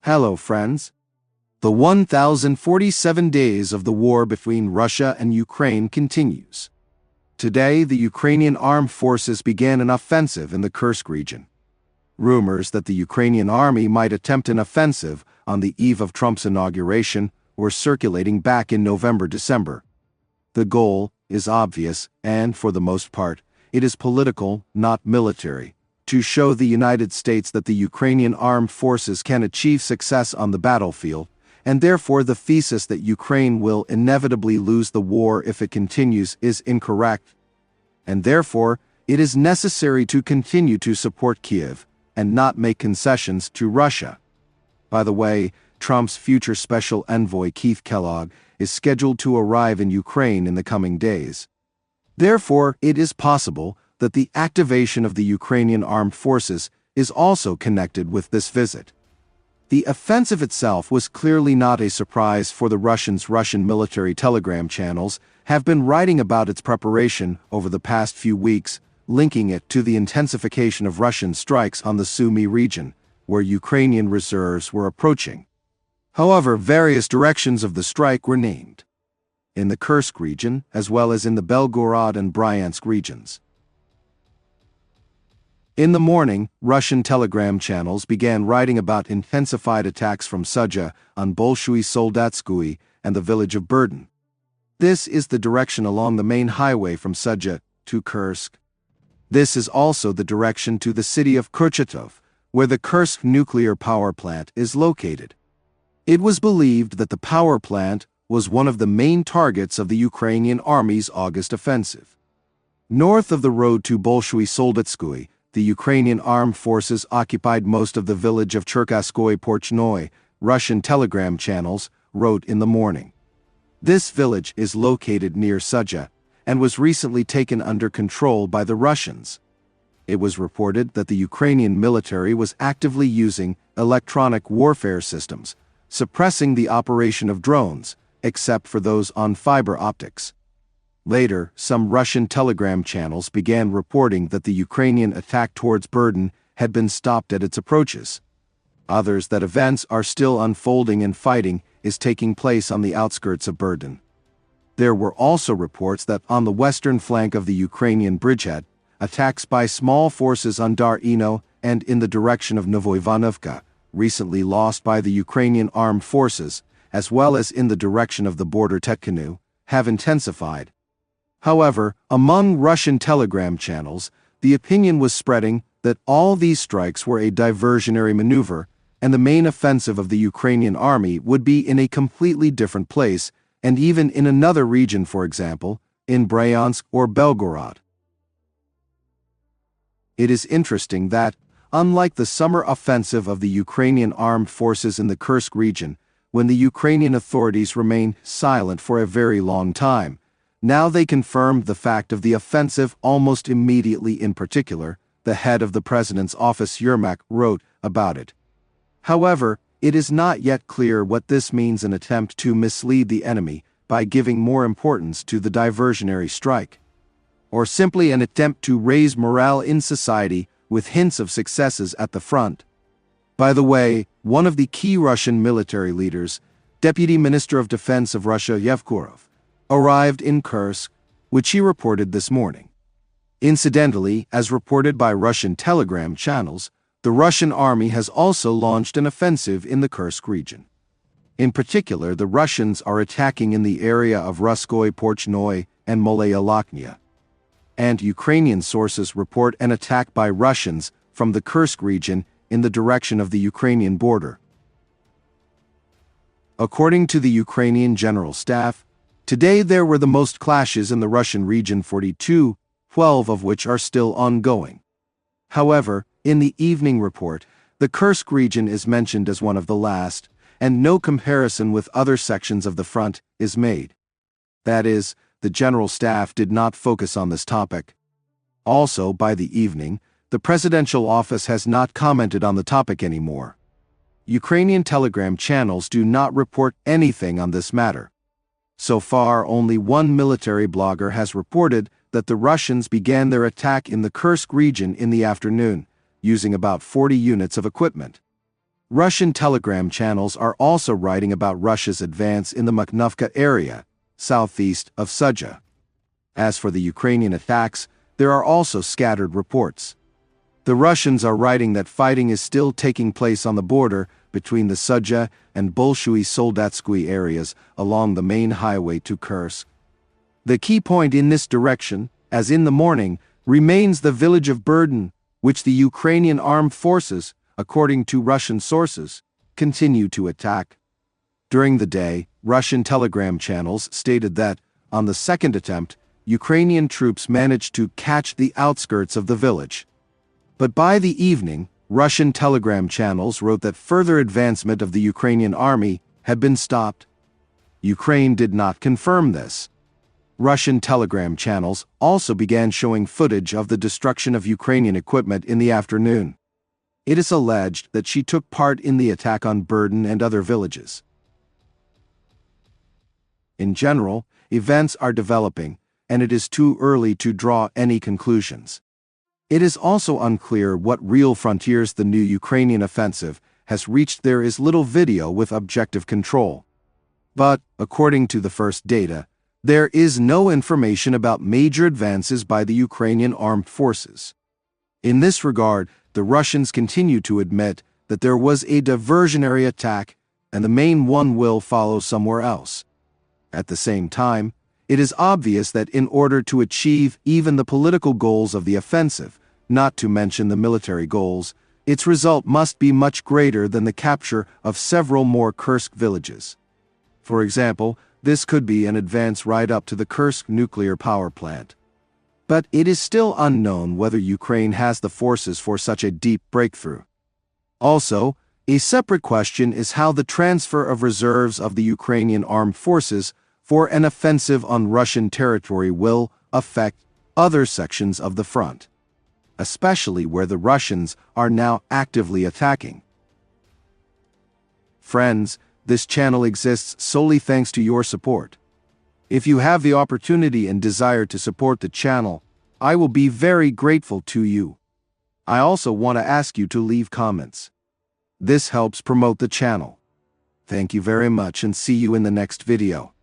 Hello, friends. The 1,047 days of the war between Russia and Ukraine continues. Today, the Ukrainian armed forces began an offensive in the Kursk region. Rumors that the Ukrainian army might attempt an offensive on the eve of Trump's inauguration were circulating back in November-December. The goal is obvious, and for the most part, it is political, not military, to show the United States that the Ukrainian armed forces can achieve success on the battlefield, and therefore the thesis that Ukraine will inevitably lose the war if it continues is incorrect. And therefore, it is necessary to continue to support Kiev and not make concessions to Russia. By the way, Trump's future special envoy Keith Kellogg is scheduled to arrive in Ukraine in the coming days. Therefore, it is possible that the activation of the Ukrainian armed forces is also connected with this visit. The offensive itself was clearly not a surprise, for the Russians. Russian military telegram channels have been writing about its preparation over the past few weeks, linking it to the intensification of Russian strikes on the Sumy region, where Ukrainian reserves were approaching. However, various directions of the strike were named, in the Kursk region as well as in the Belgorod and Bryansk regions. In the morning, Russian telegram channels began writing about intensified attacks from Sudzha on Bolshoi Soldatskoye and the village of Berdin. This is the direction along the main highway from Sudzha to Kursk. This is also the direction to the city of Kurchatov, where the Kursk nuclear power plant is located. It was believed that the power plant was one of the main targets of the Ukrainian army's August offensive. North of the road to Bolshoi Soldatskoye, the Ukrainian armed forces occupied most of the village of Cherkaskoye Porchnoy, Russian telegram channels wrote in the morning. This village is located near Sudzha and was recently taken under control by the Russians. It was reported that the Ukrainian military was actively using electronic warfare systems, suppressing the operation of drones, except for those on fiber optics. Later, some Russian telegram channels began reporting that the Ukrainian attack towards Berdin had been stopped at its approaches. Others that events are still unfolding and fighting is taking place on the outskirts of Berdin. There were also reports that on the western flank of the Ukrainian bridgehead, attacks by small forces on Dar Ino and in the direction of Novoivanovka, recently lost by the Ukrainian armed forces, as well as in the direction of the border Tetkanu, have intensified. However, among Russian telegram channels, the opinion was spreading that all these strikes were a diversionary maneuver, and the main offensive of the Ukrainian army would be in a completely different place, and even in another region, for example, in Bryansk or Belgorod. It is interesting that, unlike the summer offensive of the Ukrainian armed forces in the Kursk region, when the Ukrainian authorities remained silent for a very long time, now they confirmed the fact of the offensive almost immediately. In particular, the head of the president's office Yermak wrote about it. However, it is not yet clear what this means: an attempt to mislead the enemy by giving more importance to the diversionary strike, or simply an attempt to raise morale in society with hints of successes at the front. By the way, one of the key Russian military leaders, Deputy Minister of Defense of Russia Yevhenii, arrived in Kursk, which he reported this morning. Incidentally, as reported by Russian telegram channels, the Russian army has also launched an offensive in the Kursk region. In particular, the Russians are attacking in the area of Ruskoye Porchnoy and Malaya Lakhnia. And Ukrainian sources report an attack by Russians from the Kursk region in the direction of the Ukrainian border. According to the Ukrainian General Staff, today there were the most clashes in the Russian region, 42, 12 of which are still ongoing. However, in the evening report, the Kursk region is mentioned as one of the last, and no comparison with other sections of the front is made. That is, the General Staff did not focus on this topic. Also, by the evening, the presidential office has not commented on the topic anymore. Ukrainian telegram channels do not report anything on this matter. So far, only one military blogger has reported that the Russians began their attack in the Kursk region in the afternoon, using about 40 units of equipment. Russian telegram channels are also writing about Russia's advance in the Makhnovka area, southeast of Sudzha. As for the Ukrainian attacks, there are also scattered reports. The Russians are writing that fighting is still taking place on the border between the Sudzha and Bolshui-Soldatskoye areas along the main highway to Kursk. The key point in this direction, as in the morning, remains the village of Burden, which the Ukrainian armed forces, according to Russian sources, continue to attack. During the day, Russian telegram channels stated that, on the second attempt, Ukrainian troops managed to catch the outskirts of the village. But by the evening, Russian telegram channels wrote that further advancement of the Ukrainian army had been stopped. Ukraine did not confirm this. Russian telegram channels also began showing footage of the destruction of Ukrainian equipment in the afternoon. It is alleged that she took part in the attack on Burden and other villages. In general, events are developing, and it is too early to draw any conclusions. It is also unclear what real frontiers the new Ukrainian offensive has reached. There is little video with objective control. But, according to the first data, there is no information about major advances by the Ukrainian armed forces. In this regard, the Russians continue to admit that there was a diversionary attack and the main one will follow somewhere else. At the same time, it is obvious that in order to achieve even the political goals of the offensive, not to mention the military goals, its result must be much greater than the capture of several more Kursk villages. For example, this could be an advance right up to the Kursk nuclear power plant. But it is still unknown whether Ukraine has the forces for such a deep breakthrough. Also, a separate question is how the transfer of reserves of the Ukrainian armed forces for an offensive on Russian territory will affect other sections of the front, especially where the Russians are now actively attacking. Friends, this channel exists solely thanks to your support. If you have the opportunity and desire to support the channel, I will be very grateful to you. I also want to ask you to leave comments. This helps promote the channel. Thank you very much and see you in the next video.